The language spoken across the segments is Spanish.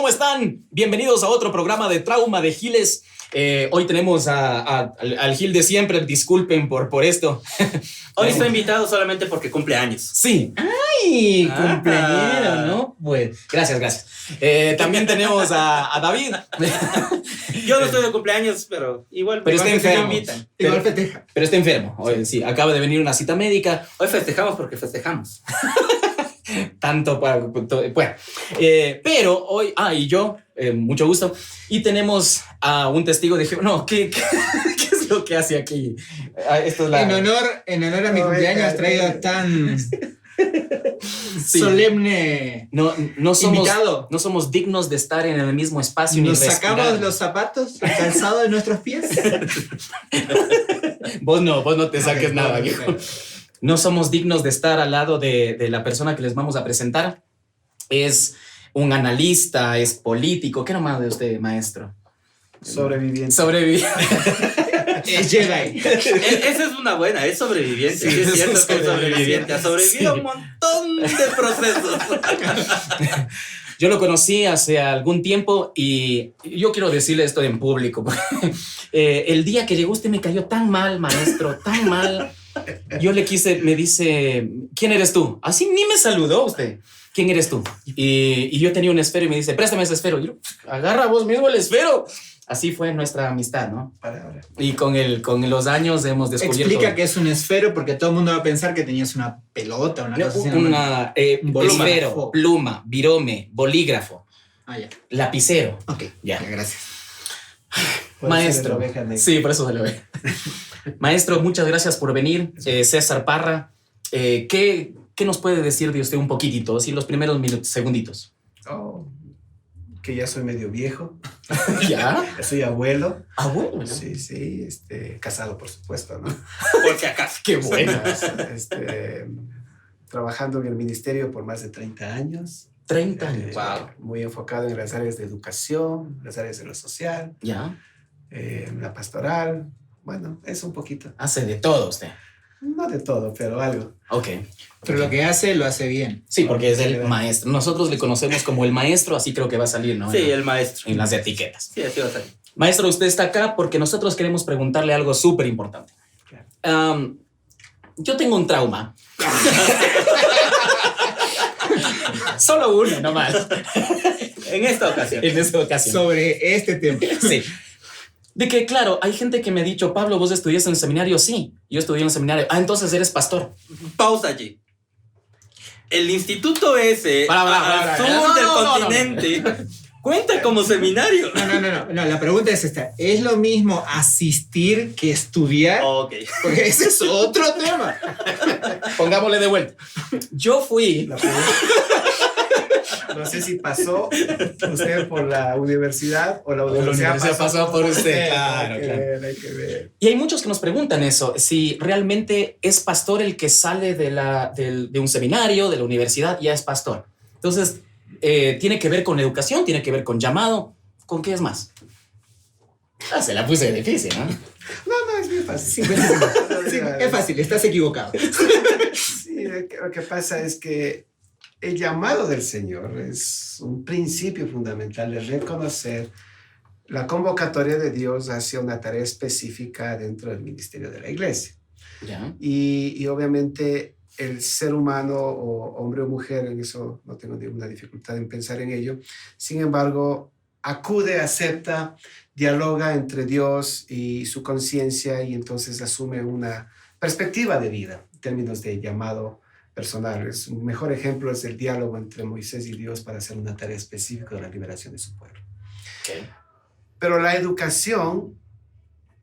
¿cómo están? Bienvenidos a otro programa de Trauma de Giles. Hoy tenemos al Gil de siempre, disculpen por esto. Hoy está invitado solamente porque cumple años. Sí. ¡Ay! Cumpleañero, ¿no? Pues, gracias. También tenemos a David. Yo no estoy de cumpleaños, pero igual. Pero está enfermo. Igual festeja. Pero está enfermo. Hoy, sí, acaba de venir una cita médica. Hoy festejamos porque festejamos. Tanto para... Bueno, pero hoy... y yo, mucho gusto. Y tenemos a un testigo de Jehová. No, ¿qué es lo que hace aquí? Esto es la... En honor a mi cumpleaños traído tan solemne no somos, invitado. No somos dignos de estar en el mismo espacio. Nos ni sacamos respirar. los zapatos, el calzado de nuestros pies. Vos no te saques Ok, nada, ok, viejo. ok. No somos dignos de estar al lado de la persona que les vamos a presentar. Es un analista, es político. ¿Qué nomás de usted, maestro? Sobreviviente. Sobreviviente. Es Jedi. Esa es una buena, es sobreviviente. Sí, Sí, es cierto es que es sobreviviente. Ha sobrevivido Sí. un montón de procesos. Yo lo conocí hace algún tiempo y yo quiero decirle esto en público. El día que llegó usted me cayó tan mal, maestro, tan mal. Yo le quise, me dice, ¿quién eres tú? Así ni me saludó usted. ¿Quién eres tú? Y yo tenía un esfero y me dice, préstame ese esfero. Y yo, agarra vos mismo el esfero. Así fue nuestra amistad, ¿no? Palabra. Y con los años hemos descubierto... Explica que es un esfero porque todo el mundo va a pensar que tenías una pelota, una cosa así. Una Pluma. esfero, pluma, virome, bolígrafo, Ya. lapicero. Ok, Ya. gracias. Maestro. Puede ser la oveja negra. Sí, por eso se lo ve. Maestro, muchas gracias por venir. César Parra, ¿qué nos puede decir de usted un poquitito? Así los primeros segunditos. Oh, que ya soy medio viejo. ¿Ya? Ya soy abuelo. Bueno. Sí, casado, por supuesto, ¿no? Porque acaso. Qué bueno. Trabajando en el ministerio por más de 30 años. 30 años. Wow. Muy enfocado en las áreas de educación, las áreas de lo social, ¿Ya? en la pastoral. Bueno, es un poquito. Hace de todo usted. No de todo, pero algo. Ok. Pero lo que hace, lo hace bien. Sí, porque es el maestro. Nosotros le conocemos como el maestro, así creo que va a salir, ¿no? Sí, el maestro. En las etiquetas. Sí, así va a salir. Maestro, usted está acá porque nosotros queremos preguntarle algo súper importante. Yo tengo un trauma. Solo uno nomás. En esta ocasión. En esta ocasión. Sobre este tema. Sí. De que, claro, hay gente que me ha dicho, Pablo, ¿vos estudiaste en el seminario? Sí, yo estudié en el seminario. Entonces eres pastor. Pausa allí. El instituto ese Para. al sur No, del no, continente cuenta como seminario. No, la pregunta es esta. ¿Es lo mismo asistir que estudiar? Ok. Porque ese es otro tema. Pongámosle de vuelta. Yo fui... La pregunta- No sé si pasó usted por la universidad o la universidad pasó por usted. Hay Claro. que ver. Y hay muchos que nos preguntan eso, si realmente es pastor el que sale de un seminario, de la universidad, ya es pastor. Entonces, tiene que ver con educación, tiene que ver con llamado. ¿Con qué es más? Se la puse difícil, ¿no? No, es bien fácil. Sí, es fácil, estás equivocado. Sí, lo que pasa es que el llamado del Señor es un principio fundamental de reconocer la convocatoria de Dios hacia una tarea específica dentro del ministerio de la iglesia. Ya. Y obviamente el ser humano, o hombre o mujer, en eso no tengo ninguna dificultad en pensar en ello, sin embargo, acude, acepta, dialoga entre Dios y su conciencia y entonces asume una perspectiva de vida en términos de llamado personal. Un mejor ejemplo es el diálogo entre Moisés y Dios para hacer una tarea específica de la liberación de su pueblo. Okay. Pero la educación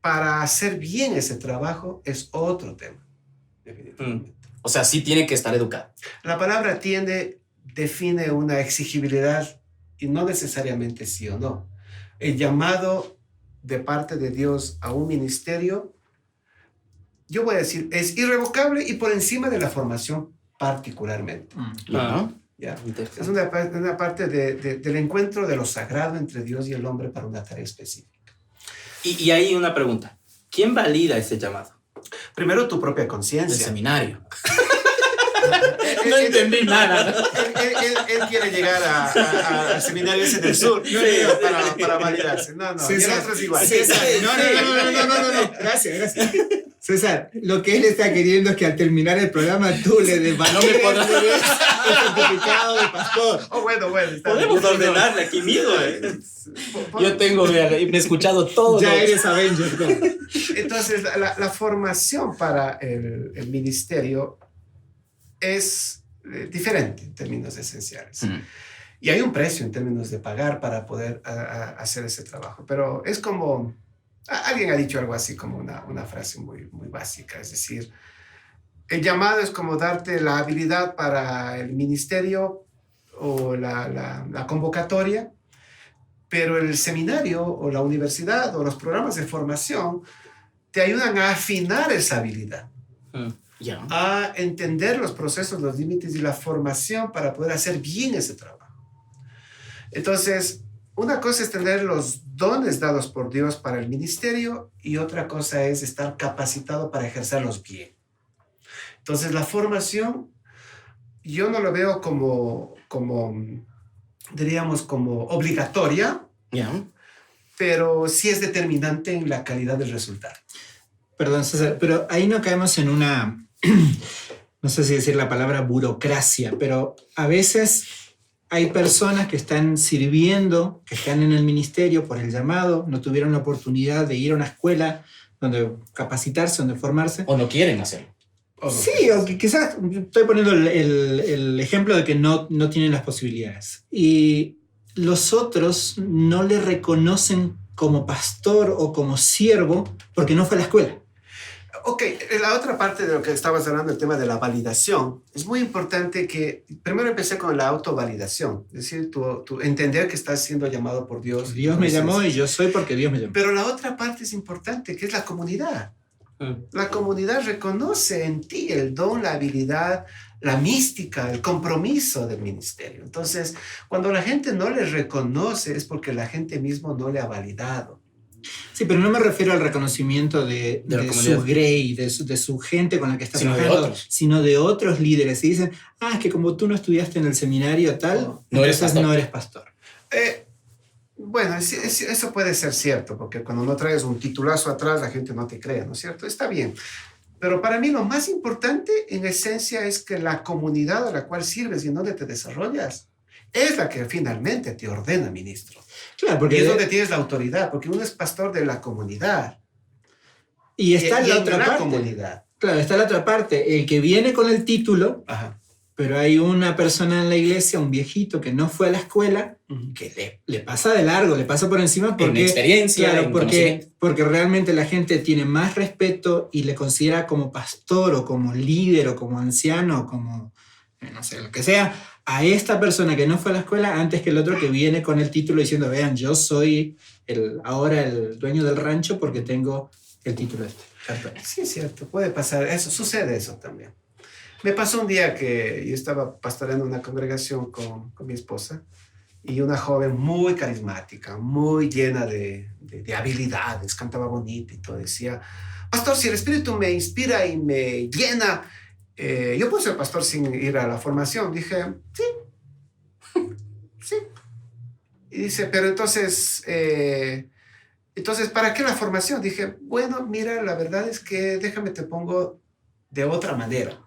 para hacer bien ese trabajo es otro tema, definitivamente. O sea, sí tiene que estar educado. La palabra define una exigibilidad y no necesariamente sí o no. El llamado de parte de Dios a un ministerio, yo voy a decir, es irrevocable y por encima de la formación particularmente. ¿No? ¿Ya? Interesante. Es una parte del encuentro de lo sagrado entre Dios y el hombre para una tarea específica. Y hay una pregunta. ¿Quién valida ese llamado? Primero, tu propia Del conciencia. seminario. No entendí nada. Él quiere llegar al seminario ese del sur para validarse. No, y el otro es igual. César, no. Gracias. César, lo que él está queriendo es que al terminar el programa tú le des valor el certificado de pastor. Bueno. Podemos ordenarle aquí mismo, Yo tengo, me he escuchado todo. Ya eres Avenger, ¿no? Entonces, la formación para el ministerio es diferente en términos esenciales. Y hay un precio en términos de pagar para poder hacer ese trabajo. Pero es como, alguien ha dicho algo así como una frase muy, muy básica. Es decir, el llamado es como darte la habilidad para el ministerio o la convocatoria, pero el seminario o la universidad o los programas de formación te ayudan a afinar esa habilidad, a entender los procesos, los límites y la formación para poder hacer bien ese trabajo. Entonces, una cosa es tener los dones dados por Dios para el ministerio y otra cosa es estar capacitado para ejercerlos bien. Entonces, la formación, yo no lo veo como diríamos, como obligatoria, pero sí es determinante en la calidad del resultado. Perdón, César, pero ahí no caemos en una, no sé si decir la palabra burocracia, pero a veces hay personas que están sirviendo, que están en el ministerio por el llamado, no tuvieron la oportunidad de ir a una escuela donde capacitarse, donde formarse. O no quieren hacerlo. Sí, o que quizás estoy poniendo el ejemplo de que no tienen las posibilidades. Y los otros no le reconocen como pastor o como siervo porque no fue a la escuela. Ok, la otra parte de lo que estabas hablando, el tema de la validación, es muy importante que primero empecé con la autovalidación, es decir, tu entender que estás siendo llamado por Dios. Dios me llamó y yo soy porque Dios me llamó. Pero la otra parte es importante, que es la comunidad. La comunidad reconoce en ti el don, la habilidad, la mística, el compromiso del ministerio. Entonces, cuando la gente no le reconoce es porque la gente mismo no le ha validado. Sí, pero no me refiero al reconocimiento de su grey, de su gente con la que está trabajando, sino de otros líderes. Y dicen, es que como tú no estudiaste en el seminario tal, no eres pastor. Bueno, eso puede ser cierto, porque cuando no traes un titulazo atrás, la gente no te cree, ¿no es cierto? Está bien. Pero para mí lo más importante, en esencia, es que la comunidad a la cual sirves y en donde te desarrollas es la que finalmente te ordena ministro. Claro, porque y es donde tienes la autoridad, porque uno es pastor de la comunidad. Y está la otra parte. Comunidad. Claro, está la otra parte. El que viene con el título, pero hay una persona en la iglesia, un viejito que no fue a la escuela, que le pasa de largo, le pasa por encima porque... En experiencia, claro, en porque realmente la gente tiene más respeto y le considera como pastor o como líder o como anciano o como, no sé, lo que sea, a esta persona que no fue a la escuela antes que el otro que viene con el título diciendo, vean, yo soy ahora el dueño del rancho porque tengo el título este. Sí, es cierto, puede pasar, sucede eso también. Me pasó un día que yo estaba pastoreando una congregación con mi esposa y una joven muy carismática, muy llena de habilidades, cantaba bonito y todo, decía, pastor, si el Espíritu me inspira y me llena, yo puedo ser pastor sin ir a la formación. Dije, sí. Y dice, pero entonces, ¿para qué la formación? Dije, bueno, mira, la verdad es que déjame te pongo de otra manera.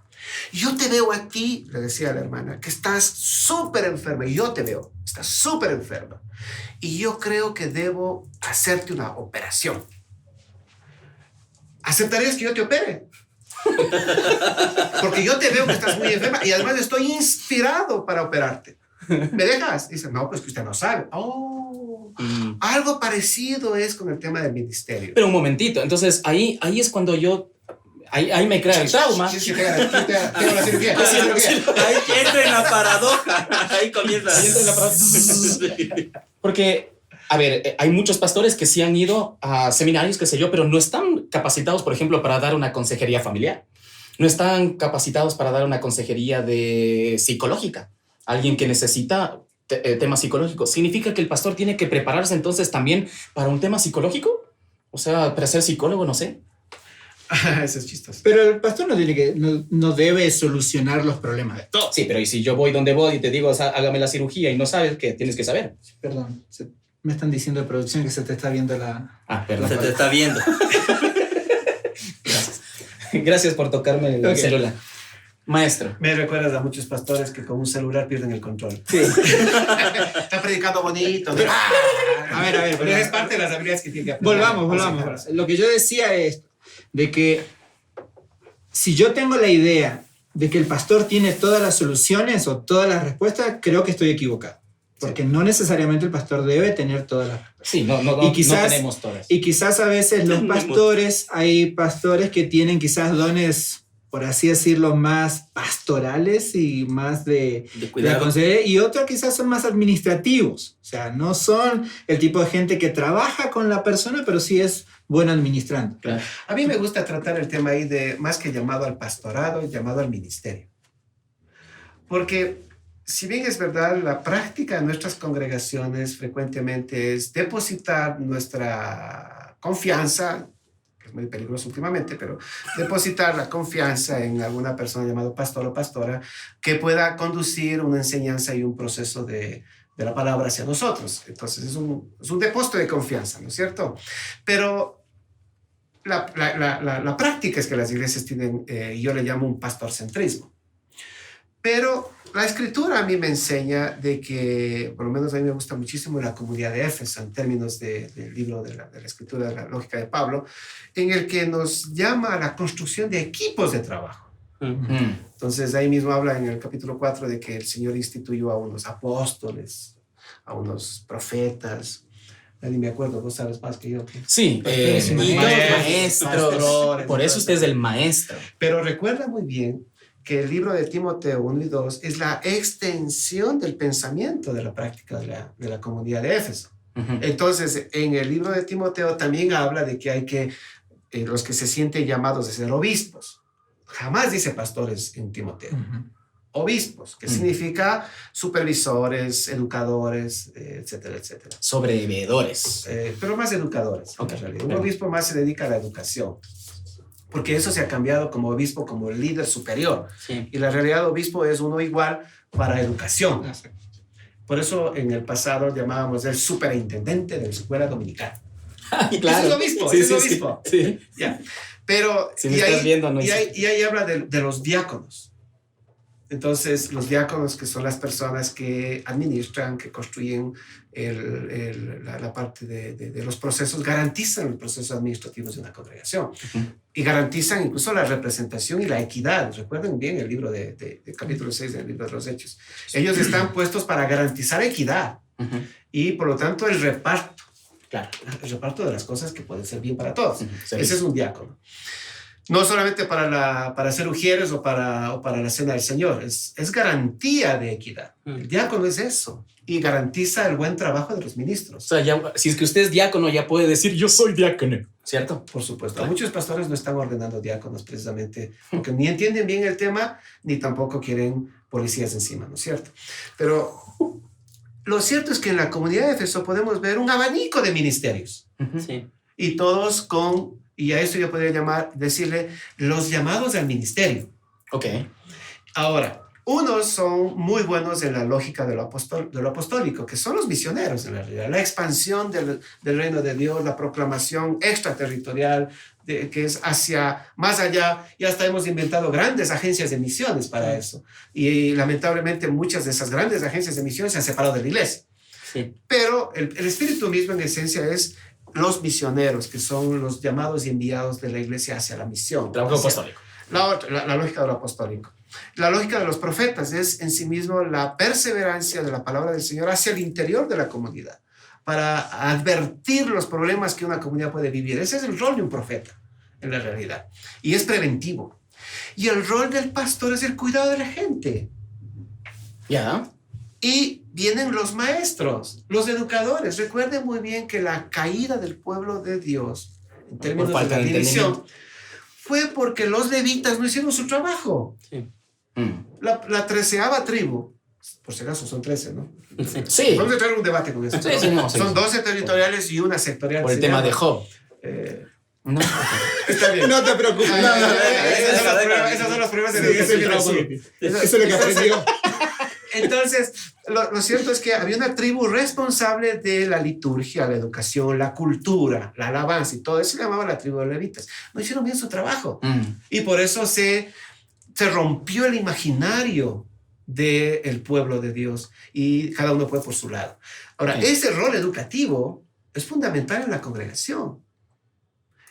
Yo te veo a ti, le decía a la hermana, que estás súper enferma. Y yo te veo, estás súper enferma. Y yo creo que debo hacerte una operación. ¿Aceptarías que yo te opere? Porque yo te veo que estás muy enferma y además estoy inspirado para operarte. ¿Me dejas? Dice, no, pues que usted no sabe. Algo parecido es con el tema del ministerio. Pero un momentito, entonces ahí es cuando yo... Ahí me crea el trauma. Sí, tengo la cirugía. Ahí entra en la paradoja. Ahí comienza. Porque, a ver, hay muchos pastores que sí han ido a seminarios, qué sé yo, pero no están capacitados, por ejemplo, para dar una consejería familiar. No están capacitados para dar una consejería psicológica. Alguien que necesita temas psicológicos. ¿Significa que el pastor tiene que prepararse entonces también para un tema psicológico? O sea, para ser psicólogo, no sé. Eso es chistoso. Pero el pastor no debe solucionar los problemas de todos. Sí, pero ¿y si yo voy donde voy y te digo, hágame la cirugía y no sabes qué tienes que saber? Perdón, me están diciendo de producción que se te está viendo la... Ah, perdón. Se te está viendo. Gracias. Gracias por tocarme el celular. Maestro. Me recuerdas a muchos pastores que con un celular pierden el control. Sí. Está predicando bonito. ¿No? A ver, Pero es parte de las habilidades que tiene que aprender. Volvamos. Lo que yo decía es de que si yo tengo la idea de que el pastor tiene todas las soluciones o todas las respuestas, creo que estoy equivocado. Porque no necesariamente el pastor debe tener todas las respuestas. Sí, no tenemos todas. Y quizás a veces los pastores, hay pastores que tienen quizás dones, por así decirlo, más pastorales y más de cuidado. consejería, y otros quizás son más administrativos. O sea, no son el tipo de gente que trabaja con la persona, pero sí es bueno administrando. Claro. A mí me gusta tratar el tema ahí de más que llamado al pastorado, llamado al ministerio. Porque si bien es verdad, la práctica de nuestras congregaciones frecuentemente es depositar nuestra confianza, que es muy peligroso últimamente, pero depositar la confianza en alguna persona llamada pastor o pastora que pueda conducir una enseñanza y un proceso de la palabra hacia nosotros. Entonces es un depósito de confianza, ¿no es cierto? Pero la práctica es que las iglesias tienen, yo le llamo un pastorcentrismo. Pero la escritura a mí me enseña de que, por lo menos a mí me gusta muchísimo la comunidad de Éfeso en términos del libro de la escritura de la lógica de Pablo, en el que nos llama a la construcción de equipos de trabajo. Entonces ahí mismo habla en el capítulo 4 de que el Señor instituyó a unos apóstoles, a unos profetas. Ni me acuerdo, vos sabes más que yo. Sí, maestros. Por eso usted es el maestro. Pero recuerda muy bien que el libro de Timoteo 1 y 2 es la extensión del pensamiento de la práctica de la comunidad de Éfeso. Entonces, en el libro de Timoteo también habla de que hay que, los que se sienten llamados a ser obispos. Jamás dice pastores en Timoteo. Obispos, que significa supervisores, educadores, etcétera, etcétera. Sobrevivedores. Pero más educadores, Okay. en realidad. Un obispo más se dedica a la educación. Porque eso se ha cambiado como obispo, como el líder superior. Sí. Y la realidad obispo es uno igual para educación. Por eso en el pasado llamábamos el superintendente de la escuela dominical. Claro. Ese es obispo, Sí, ese es sí, obispo. Sí. Ya. Pero, Si me estás viendo, no y ahí habla de los diáconos. Entonces, los diáconos, que son las personas que administran, que construyen la parte de los procesos, garantizan los procesos administrativos de una congregación. Y garantizan incluso la representación y la equidad. Recuerden bien el libro de capítulo 6 del libro de los Hechos. Ellos están puestos para garantizar equidad y, por lo tanto, el reparto. Claro. El reparto de las cosas que pueden ser bien para todos. Sí. Ese es un diácono. No solamente para ser ujieres o para la cena del Señor, es garantía de equidad. El diácono es eso y garantiza el buen trabajo de los ministros. O sea, si es que usted es diácono, ya puede decir, yo soy diácono, ¿cierto? Por supuesto. Muchos pastores no están ordenando diáconos precisamente porque ni entienden bien el tema ni tampoco quieren policías encima, ¿no es cierto? Pero lo cierto es que en la comunidad de Éfeso podemos ver un abanico de ministerios. Sí. Y todos y a eso yo podría decirle los llamados al ministerio. Ok. Ahora, unos son muy buenos en la lógica de lo apostólico, que son los misioneros en la realidad, la expansión del reino de Dios, la proclamación extraterritorial, que es hacia más allá, y hasta hemos inventado grandes agencias de misiones para eso. Y lamentablemente muchas de esas grandes agencias de misiones se han separado de la iglesia. Sí. Pero el espíritu mismo en esencia es los misioneros, que son los llamados y enviados de la iglesia hacia la misión. Trabajo apostólico. La lógica de lo apostólico. La lógica de los profetas es en sí mismo la perseverancia de la palabra del Señor hacia el interior de la comunidad, para advertir los problemas que una comunidad puede vivir. Ese es el rol de un profeta, en la realidad. Y es preventivo. Y el rol del pastor es el cuidado de la gente. Ya. Y vienen los maestros, los educadores. Recuerden muy bien que la caída del pueblo de Dios, en términos de la división, fue porque los levitas no hicieron su trabajo. Sí. La 13ª tribu, por si acaso son 13, ¿no? Sí. Vamos a tener un debate con eso. Sí, no, son 12 territoriales y una sectorial. Por el tema de Job. Eh, No. está bien. No te preocupes. Esas son las pruebas de la educación de Jesús. Eso es lo que aprendió. Entonces, lo cierto es que había una tribu responsable de la liturgia, la educación, la cultura, la alabanza y todo eso se llamaba la tribu de los levitas. No hicieron bien su trabajo. Y por eso se rompió el imaginario del pueblo de Dios y cada uno fue por su lado. Ahora, ese rol educativo es fundamental en la congregación.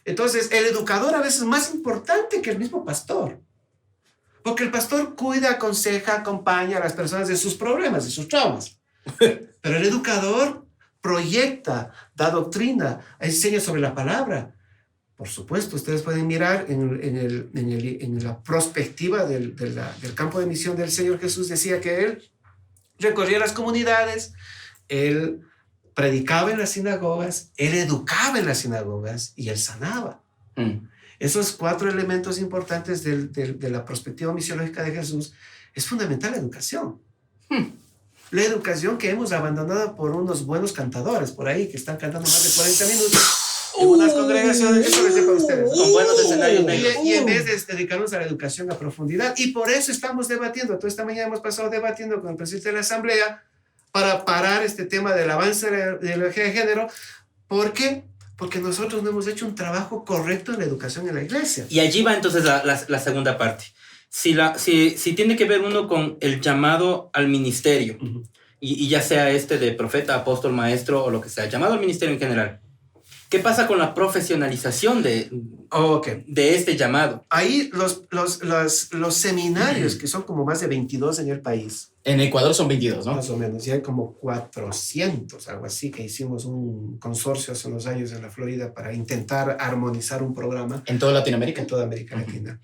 Entonces, el educador a veces es más importante que el mismo pastor. Porque el pastor cuida, aconseja, acompaña a las personas de sus problemas, de sus traumas. Pero el educador proyecta, da doctrina, enseña sobre la palabra. Por supuesto, ustedes pueden mirar en la perspectiva del campo de misión del Señor Jesús. Decía que Él recorría las comunidades, Él predicaba en las sinagogas, Él educaba en las sinagogas y Él sanaba. Esos 4 elementos importantes de la perspectiva misiológica de Jesús es fundamental la educación. La educación que hemos abandonado por unos buenos cantadores por ahí que están cantando más de 40 minutos en unas congregaciones, eso les sepa a ustedes. Con buenos escenarios negros. Y en vez de dedicarnos a la educación a profundidad, y por eso estamos debatiendo, toda esta mañana hemos pasado debatiendo con el presidente de la Asamblea para parar este tema del avance de la ideología de género. ¿Por qué? Porque nosotros no hemos hecho un trabajo correcto en la educación en la iglesia. Y allí va entonces la segunda parte. Si tiene que ver uno con el llamado al ministerio, y ya sea de profeta, apóstol, maestro o lo que sea, llamado al ministerio en general, ¿qué pasa con la profesionalización de este llamado? Ahí los seminarios, que son como más de 22 en el país. En Ecuador son 22, ¿no? Más o menos, y hay como 400, algo así, que hicimos un consorcio hace unos años en la Florida para intentar armonizar un programa. ¿En toda Latinoamérica? En toda América Latina.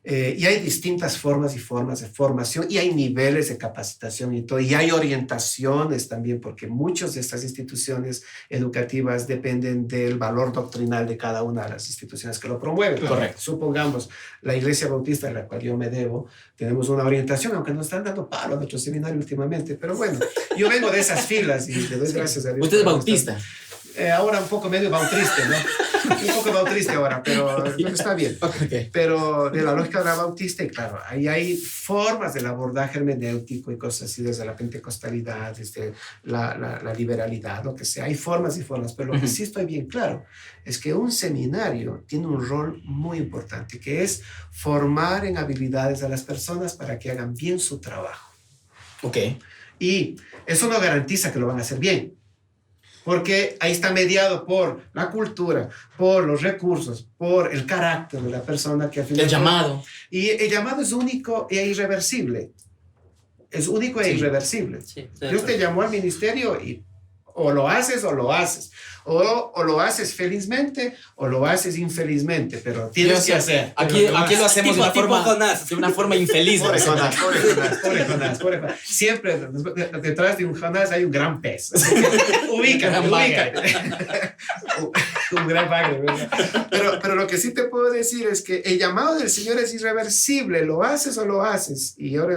Y hay distintas formas y formas de formación, y hay niveles de capacitación y todo, y hay orientaciones también, porque muchas de estas instituciones educativas dependen del valor doctrinal de cada una de las instituciones que lo promueven. Correcto. Supongamos, la Iglesia Bautista, a la cual yo me debo, tenemos una orientación, aunque nos están dando palo a nuestro seminario últimamente, pero bueno, yo vengo de esas filas y le doy gracias a Dios. ¿Usted es bautista? Ahora un poco medio bautriste, ¿no? Un poco bautriste ahora, pero está bien. Okay. Pero de la lógica de la bautista, y claro, ahí hay formas del abordaje hermenéutico y cosas así, desde la pentecostalidad, desde la liberalidad, lo que sea. Hay formas y formas, pero lo que sí estoy bien claro es que un seminario tiene un rol muy importante, que es formar en habilidades a las personas para que hagan bien su trabajo. Ok. Y eso no garantiza que lo van a hacer bien, porque ahí está mediado por la cultura, por los recursos, por el carácter de la persona que al final... El llamado. Y el llamado es único e irreversible. Es único e irreversible. Sí, Dios te llamó al ministerio y o lo haces o lo haces. O lo haces felizmente o lo haces infelizmente, pero tienes que hacer. Aquí lo hacemos de una forma infeliz. Pobre Jonás. Siempre detrás de un Jonás hay un gran pez. Ubícate. Un gran bagre, ¿verdad? Pero lo que sí te puedo decir es que el llamado del Señor es irreversible. Lo haces o lo haces. Y ahora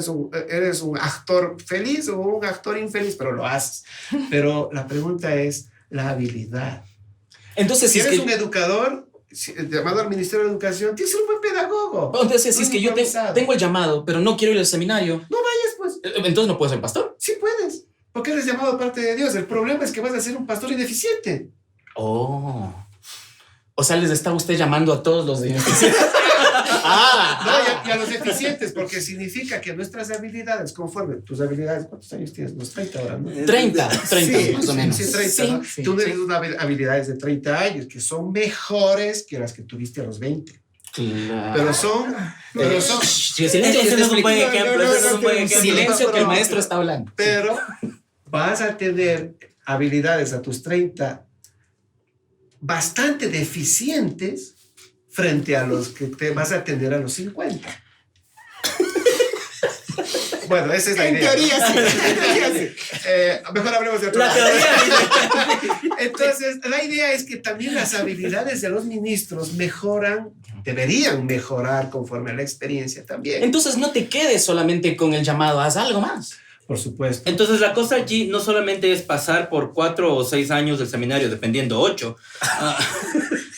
eres un actor feliz o un actor infeliz, pero lo haces. Pero la pregunta es la habilidad. Entonces, si eres un educador llamado al Ministerio de Educación, tienes que ser un buen pedagogo. Entonces, si es que yo tengo el llamado, pero no quiero ir al seminario, no vayas, pues. Entonces no puedo ser pastor. Sí puedes, porque eres llamado de parte de Dios. El problema es que vas a ser un pastor ineficiente. Oh. O sea, les está usted llamando a todos los ineficientes. Y a los eficientes, porque significa que nuestras habilidades, conforme tus habilidades, ¿cuántos años tienes? Unos 30 ahora, ¿no? 30 más o menos. Sí, 30, ¿no? Tú tienes unas habilidades de 30 años que son mejores que las que tuviste a los 20. Claro. Pero son... Ese es un buen ejemplo. Silencio que el maestro está hablando. Pero vas a tener habilidades a tus 30 bastante deficientes frente a los que te vas a tener a los 50. Bueno, esa es la idea. En teoría sí. Mejor hablemos de otra cosa. Entonces, la idea es que también las habilidades de los ministros deberían mejorar conforme a la experiencia también. Entonces, no te quedes solamente con el llamado, haz algo más. Por supuesto. Entonces la cosa allí no solamente es pasar por 4 o 6 años del seminario, dependiendo 8,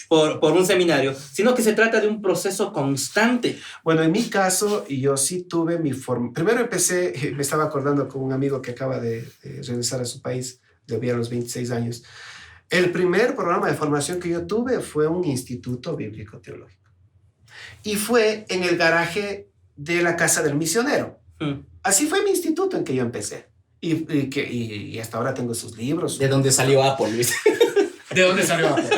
por un seminario, sino que se trata de un proceso constante. Bueno, en mi caso, yo sí tuve mi forma. Primero empecé, me estaba acordando con un amigo que acaba de regresar a su país, debía a los 26 años. El primer programa de formación que yo tuve fue un instituto bíblico teológico. Y fue en el garaje de la casa del misionero. Así fue mi instituto en que yo empecé. Y hasta ahora tengo sus libros. ¿De dónde salió Apple, Luis? ¿De dónde salió Apple?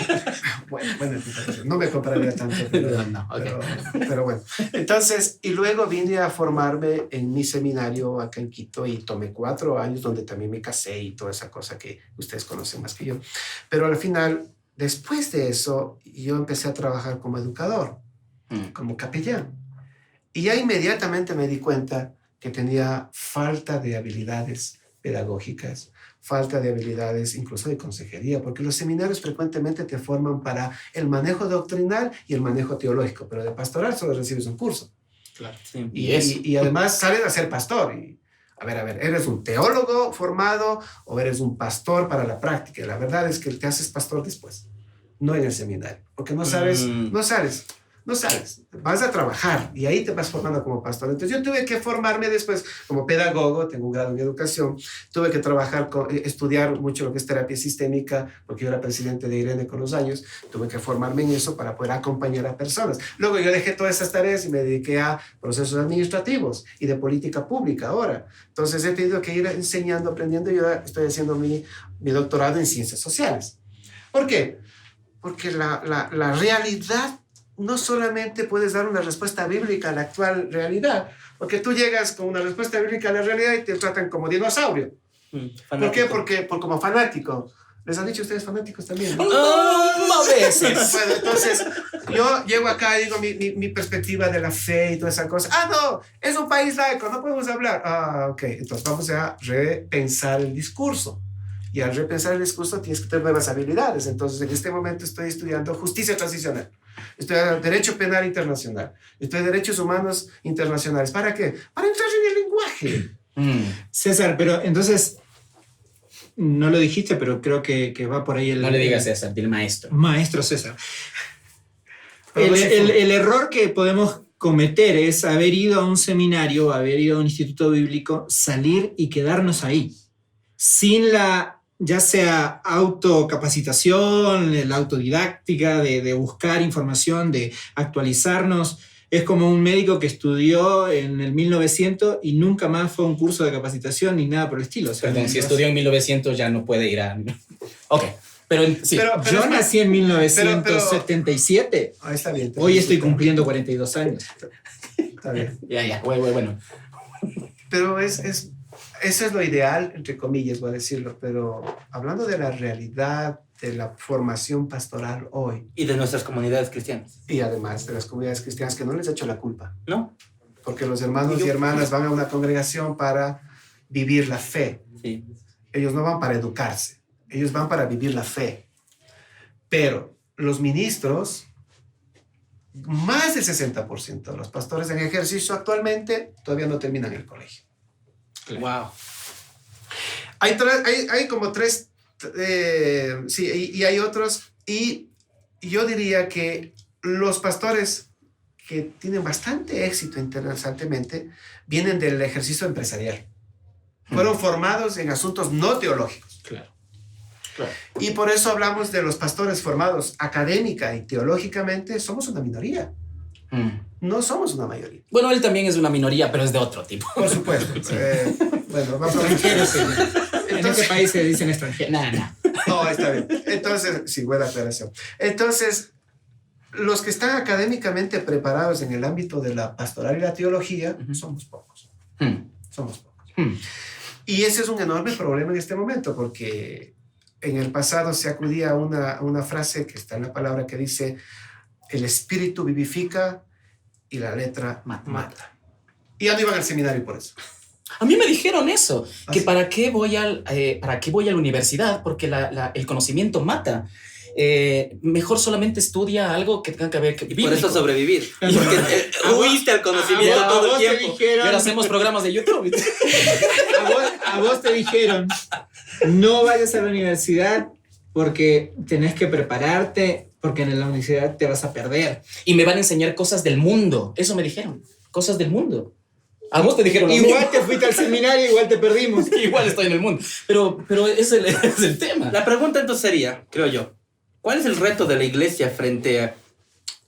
Bueno, no me compararía tanto, pero bueno. Entonces, y luego vine a formarme en mi seminario acá en Quito y tomé 4 años donde también me casé y toda esa cosa que ustedes conocen más que yo. Pero al final, después de eso, yo empecé a trabajar como educador, como capellán. Y ya inmediatamente me di cuenta que tenía falta de habilidades pedagógicas, falta de habilidades incluso de consejería, porque los seminarios frecuentemente te forman para el manejo doctrinal y el manejo teológico, pero de pastoral solo recibes un curso. Claro, sí. Y además sales a ser pastor. Y, a ver, ¿eres un teólogo formado o eres un pastor para la práctica? La verdad es que te haces pastor después, no en el seminario, porque no sabes, vas a trabajar y ahí te vas formando como pastor. Entonces yo tuve que formarme después como pedagogo, tengo un grado en educación, tuve que estudiar mucho lo que es terapia sistémica, porque yo era presidente de IRENE con los años, tuve que formarme en eso para poder acompañar a personas. Luego yo dejé todas esas tareas y me dediqué a procesos administrativos y de política pública ahora. Entonces he tenido que ir enseñando, aprendiendo, y yo estoy haciendo mi doctorado en ciencias sociales. ¿Por qué? Porque la realidad no solamente puedes dar una respuesta bíblica a la actual realidad, porque tú llegas con una respuesta bíblica a la realidad y te tratan como dinosaurio. ¿Por qué? Porque como fanático. ¿Les han dicho ustedes fanáticos también? ¿No? A veces. Bueno, entonces yo llego acá y digo mi perspectiva de la fe y toda esa cosa. No, es un país laico, no podemos hablar. Ok, entonces vamos a repensar el discurso. Y al repensar el discurso tienes que tener nuevas habilidades. Entonces en este momento estoy estudiando justicia transicional. Estudiando Derecho Penal Internacional. Estudiando Derechos Humanos Internacionales. ¿Para qué? Para entrar en el lenguaje. César, pero entonces, no lo dijiste, pero creo que va por ahí el... No le digas César, dile maestro. Maestro César. El error que podemos cometer es haber ido a un seminario, haber ido a un instituto bíblico, salir y quedarnos ahí, sin la... ya sea autocapacitación, la autodidáctica, de buscar información, de actualizarnos. Es como un médico que estudió en el 1900 y nunca más fue a un curso de capacitación ni nada por el estilo. O sea, perdón, si estudió en 1900 ya no puede ir a... Ok, pero sí. Pero yo nací en 1977. Está bien. Hoy estoy cumpliendo 42 años. Está bien. Ya, bueno. Pero eso es lo ideal, entre comillas, voy a decirlo, pero hablando de la realidad de la formación pastoral hoy. Y de nuestras comunidades cristianas. Y además de las comunidades cristianas, que no les echo la culpa. ¿No? Porque los hermanos y hermanas van a una congregación para vivir la fe. Sí. Ellos no van para educarse, ellos van para vivir la fe. Pero los ministros, más del 60% de los pastores en ejercicio actualmente todavía no terminan el colegio. Wow. Hay como 3, sí, y hay otros, y yo diría que los pastores que tienen bastante éxito interesantemente vienen del ejercicio empresarial. Fueron formados en asuntos no teológicos. Claro. Y por eso hablamos de los pastores formados académica y teológicamente. Somos una minoría. No somos una mayoría. Bueno, él también es una minoría, pero es de otro tipo. Por supuesto. Bueno, vamos a ver. En este país se dicen extranjeros. No, está bien. Entonces, sí, buena aclaración. Entonces, los que están académicamente preparados en el ámbito de la pastoral y la teología, somos pocos. Somos pocos. Y ese es un enorme problema en este momento, porque en el pasado se acudía a una frase que está en la palabra que dice: el espíritu vivifica y la letra mata. Y ya no iban al seminario por eso. A mí me dijeron eso, que sí. para qué voy a la universidad, porque el conocimiento mata. mejor solamente estudia algo que tenga que ver Y por eso sobrevivir. Porque huiste al conocimiento a todo vos el te tiempo. Y ahora hacemos programas de YouTube. A vos te dijeron, no vayas a la universidad porque tenés que prepararte, porque en la universidad te vas a perder. Y me van a enseñar cosas del mundo. Eso me dijeron. Cosas del mundo. A vos te dijeron lo Igual mismo. te fuiste al seminario, igual te perdimos. Igual estoy en el mundo. Pero es el tema. La pregunta entonces sería, creo yo, ¿cuál es el reto de la iglesia frente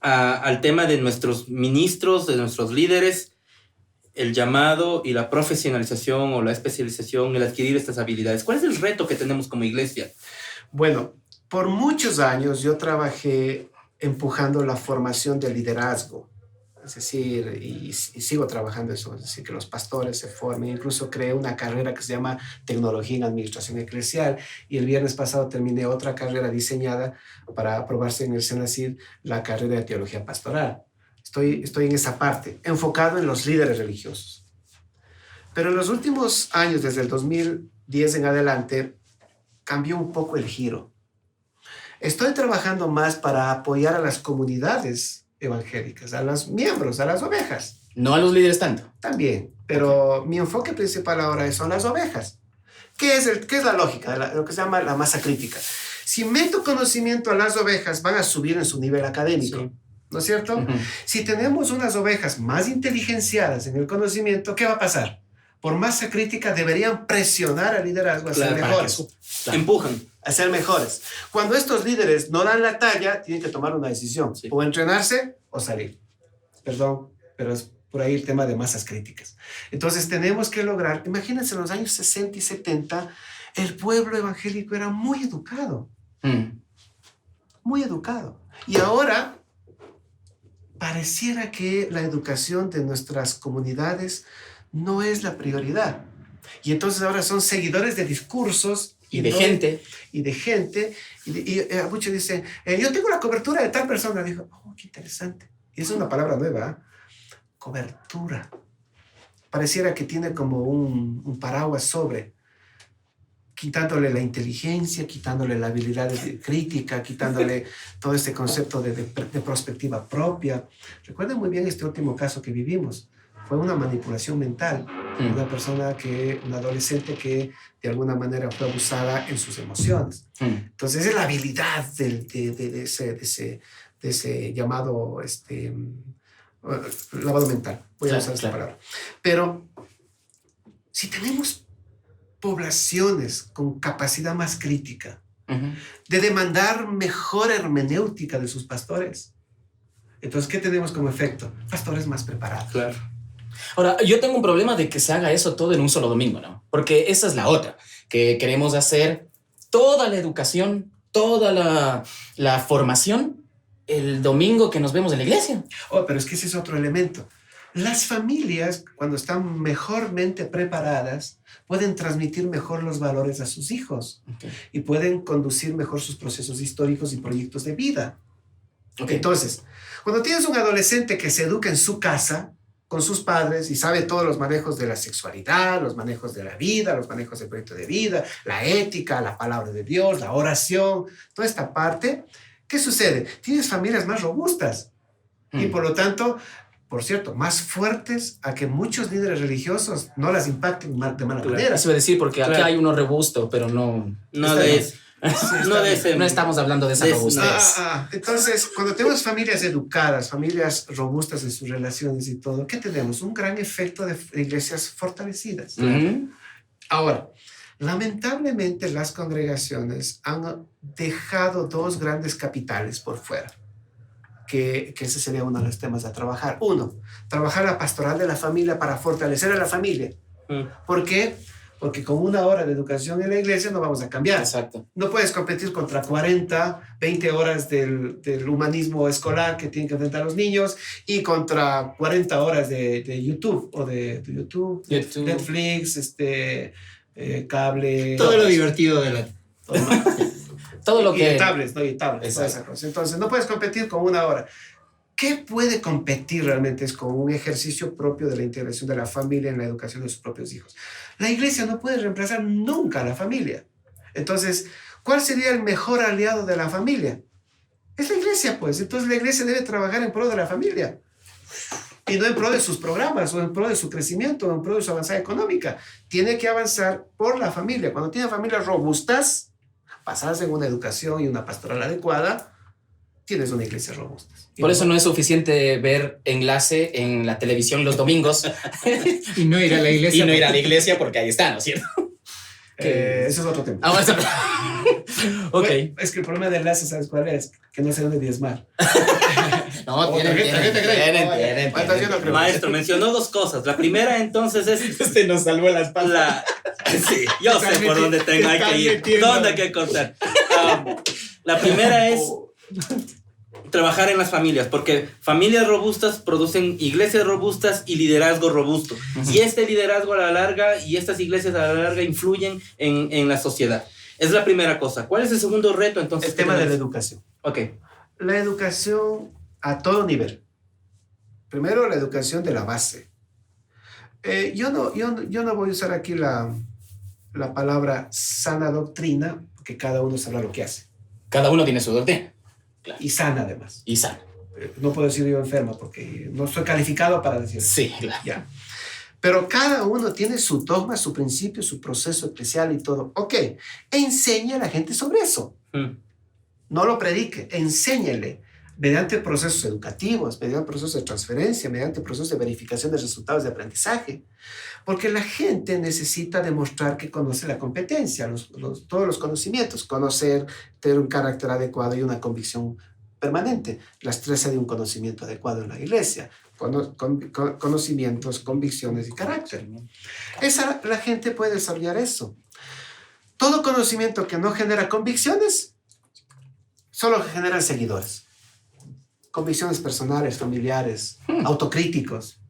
al tema de nuestros ministros, de nuestros líderes, el llamado y la profesionalización o la especialización, el adquirir estas habilidades? ¿Cuál es el reto que tenemos como iglesia? Bueno, por muchos años yo trabajé empujando la formación de liderazgo. Es decir, y sigo trabajando eso, es decir, que los pastores se formen. Incluso creé una carrera que se llama Tecnología en Administración Eclesial y el viernes pasado terminé otra carrera diseñada para aprobarse en el Senacid, la carrera de Teología Pastoral. Estoy en esa parte, enfocado en los líderes religiosos. Pero en los últimos años, desde el 2010 en adelante, cambió un poco el giro. Estoy trabajando más para apoyar a las comunidades evangélicas, a los miembros, a las ovejas. No a los líderes tanto. También, pero mi enfoque principal ahora son las ovejas. ¿Qué es la lógica? Lo que se llama la masa crítica. Si meto conocimiento a las ovejas, van a subir en su nivel académico. Sí. ¿No es cierto? Uh-huh. Si tenemos unas ovejas más inteligenciadas en el conocimiento, ¿qué va a pasar? Por masa crítica deberían presionar al liderazgo a ser mejores. Claro. Empujan. A ser mejores. Cuando estos líderes no dan la talla, tienen que tomar una decisión. Sí. O entrenarse o salir. Perdón, pero es por ahí el tema de masas críticas. Entonces tenemos que lograr, imagínense en los años 60 y 70, el pueblo evangélico era muy educado. Muy educado. Y ahora pareciera que la educación de nuestras comunidades no es la prioridad. Y entonces ahora son seguidores de discursos Y de gente. Y muchos dicen, yo tengo la cobertura de tal persona. Digo, oh, qué interesante. Y es una palabra nueva, ¿eh? Cobertura. Pareciera que tiene como un paraguas sobre, quitándole la inteligencia, quitándole la habilidad de crítica, quitándole todo este concepto de perspectiva propia. Recuerden muy bien este último caso que vivimos. Fue una manipulación mental. Una adolescente que de alguna manera fue abusada en sus emociones. Entonces es la habilidad de ese llamado lavado mental. Voy a usar esta palabra. Pero si tenemos poblaciones con capacidad más crítica, de demandar mejor hermenéutica de sus pastores, entonces, ¿qué tenemos como efecto? Pastores más preparados. Claro. Ahora, yo tengo un problema de que se haga eso todo en un solo domingo, ¿no? Porque esa es la otra, que queremos hacer toda la educación, toda la formación el domingo que nos vemos en la iglesia. Oh, pero es que ese es otro elemento. Las familias, cuando están mejormente preparadas, pueden transmitir mejor los valores a sus hijos. Okay. Y pueden conducir mejor sus procesos históricos y proyectos de vida. Okay. Entonces, cuando tienes un adolescente que se educa en su casa, con sus padres, y sabe todos los manejos de la sexualidad, los manejos de la vida, los manejos del proyecto de vida, la ética, la palabra de Dios, la oración, toda esta parte, ¿qué sucede? Tienes familias más robustas y por lo tanto, por cierto, más fuertes a que muchos líderes religiosos no las impacten de mala manera. Eso iba a decir, porque aquí hay uno robusto, pero no de ese. No estamos hablando de esa robustez. Entonces, cuando tenemos familias educadas, familias robustas en sus relaciones y todo, ¿qué tenemos? Un gran efecto de iglesias fortalecidas. Ahora, lamentablemente las congregaciones han dejado dos grandes capitales por fuera, que ese sería uno de los temas a trabajar. Uno, trabajar la pastoral de la familia para fortalecer a la familia. ¿Por qué? Porque con una hora de educación en la iglesia no vamos a cambiar. Exacto. No puedes competir contra 20 horas del humanismo escolar que tienen que enfrentar los niños y contra 40 horas de YouTube o de YouTube. Netflix, cable. Todo lo divertido de la... Todo lo que... Y de tablets, ¿no? Y tablets, toda esa cosa. Entonces, no puedes competir con una hora. ¿Qué puede competir realmente? Es con un ejercicio propio de la integración de la familia en la educación de sus propios hijos. La iglesia no puede reemplazar nunca a la familia. Entonces, ¿Cuál sería el mejor aliado de la familia? Es la iglesia, pues. Entonces la iglesia debe trabajar en pro de la familia. Y no en pro de sus programas, o en pro de su crecimiento, o en pro de su avanzada económica. Tiene que avanzar por la familia. Cuando tiene familias robustas, basadas en una educación y una pastoral adecuada, tienes una iglesia robusta. Por eso no es suficiente ver enlace en la televisión los domingos Y no ir a la iglesia. y no ir a la iglesia porque ahí está, ¿no es cierto? Ese es otro tema. Ah, bueno, ok. Bueno, es que el problema de enlace, ¿sabes cuál es? Que no sé dónde diezmar. No, tienen. Entonces yo no creo. Maestro, mencionó dos cosas. La primera, entonces, es Este nos salvó la espalda. Sí, yo sé por dónde hay que ir, dónde hay que cortar. La primera es trabajar en las familias, porque familias robustas producen iglesias robustas y liderazgo robusto. Y este liderazgo a la larga y estas iglesias a la larga influyen en la sociedad. Es la primera cosa. ¿Cuál es el segundo reto entonces? El tema de la educación. Ok. La educación a todo nivel. Primero, la educación de la base. Yo no voy a usar aquí la palabra sana doctrina, porque cada uno sabrá lo que hace. Cada uno tiene su doctrina. Y sana, además. Y sana. No puedo decir yo enfermo, porque no estoy calificado para decir eso. Sí, claro. Ya. Pero cada uno tiene su dogma, su principio, su proceso eclesial y todo. Ok, enseña a la gente sobre eso. No lo predique, enséñale mediante procesos educativos, mediante procesos de transferencia, mediante procesos de verificación de resultados de aprendizaje. Porque la gente necesita demostrar que conoce la competencia, todos los conocimientos, conocer, tener un carácter adecuado y una convicción permanente. La estrella de un conocimiento adecuado en la iglesia, conocimientos, convicciones y carácter. La gente puede desarrollar eso. Todo conocimiento que no genera convicciones, solo genera seguidores. Convicciones personales, familiares, autocríticos.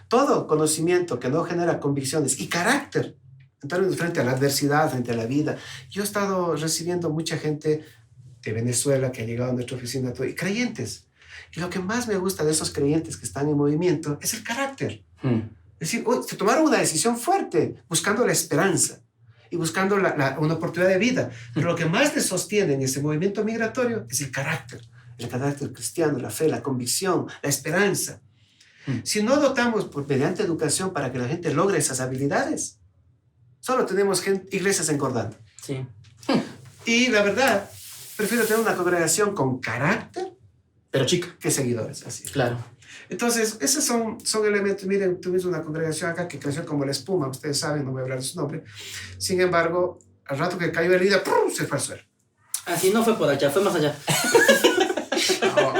Todo conocimiento que no genera convicciones y carácter, en términos frente a la adversidad, frente a la vida. Yo he estado recibiendo mucha gente de Venezuela que ha llegado a nuestra oficina, y creyentes. Y lo que más me gusta de esos creyentes que están en movimiento es el carácter. Es decir, se tomaron una decisión fuerte, buscando la esperanza y buscando una oportunidad de vida. Pero lo que más les sostiene en ese movimiento migratorio es el carácter cristiano, la fe, la convicción, la esperanza. Si no dotamos mediante educación para que la gente logre esas habilidades, solo tenemos iglesias engordando. Sí. Y la verdad, prefiero tener una congregación con carácter, pero chica, que seguidores. Así. Claro. Entonces, esos son elementos. Miren, tuvimos una congregación acá que creció como la espuma, ustedes saben, no voy a hablar de su nombre. Sin embargo, al rato que cayó el líder, ¡pum!, se fue al suelo. Así no fue por allá, fue más allá.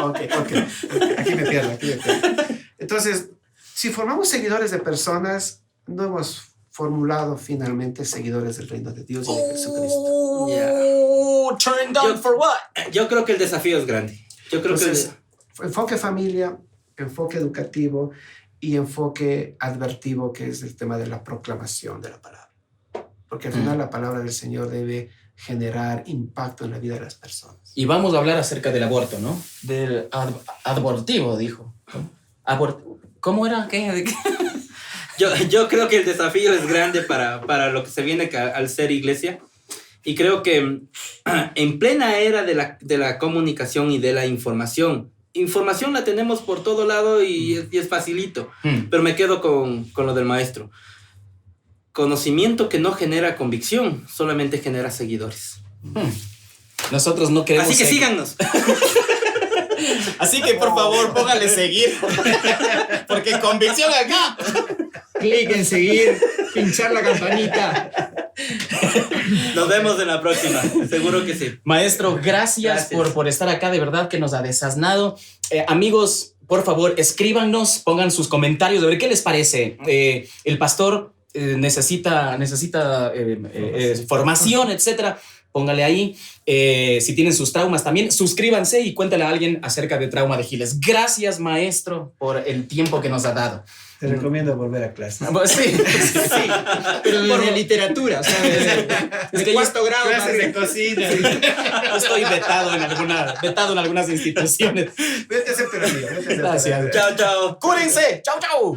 Ok. Aquí me pierdo. Entonces, si formamos seguidores de personas, no hemos formulado finalmente seguidores del reino de Dios y de Jesucristo. Turn down for what? Yo creo que el desafío es grande. Yo creo Entonces, enfoque familia, enfoque educativo y enfoque advertivo, que es el tema de la proclamación de la palabra. Porque al final la palabra del Señor debe generar impacto en la vida de las personas. Y vamos a hablar acerca del aborto, ¿no? Del abortivo, dijo. ¿Cómo era? ¿Qué? Yo creo que el desafío es grande para lo que se viene al ser iglesia. Y creo que en plena era de la comunicación y de la información la tenemos por todo lado y es facilito. Pero me quedo con lo del maestro. Conocimiento que no genera convicción, solamente genera seguidores. Nosotros no queremos Así que síganos. Así que por favor, póngale seguir. Porque convicción acá. Clic en seguir, pinchar la campanita. Nos vemos en la próxima, seguro que sí. Maestro, gracias. Por estar acá, de verdad que nos ha desasnado. Amigos, por favor, escríbanos, pongan sus comentarios de ver qué les parece. El pastor necesita formación, etcétera. Póngale ahí. Si tienen sus traumas también, suscríbanse y cuéntale a alguien acerca de Trauma de Giles. Gracias, maestro, por el tiempo que nos ha dado. Te recomiendo volver a clase. Sí. Pero de literatura, o sea, de cuarto grado. Clases de cocina. Estoy vetado en algunas instituciones. Vete a hacer terapia. Gracias. Chao. Cúrense. Chau.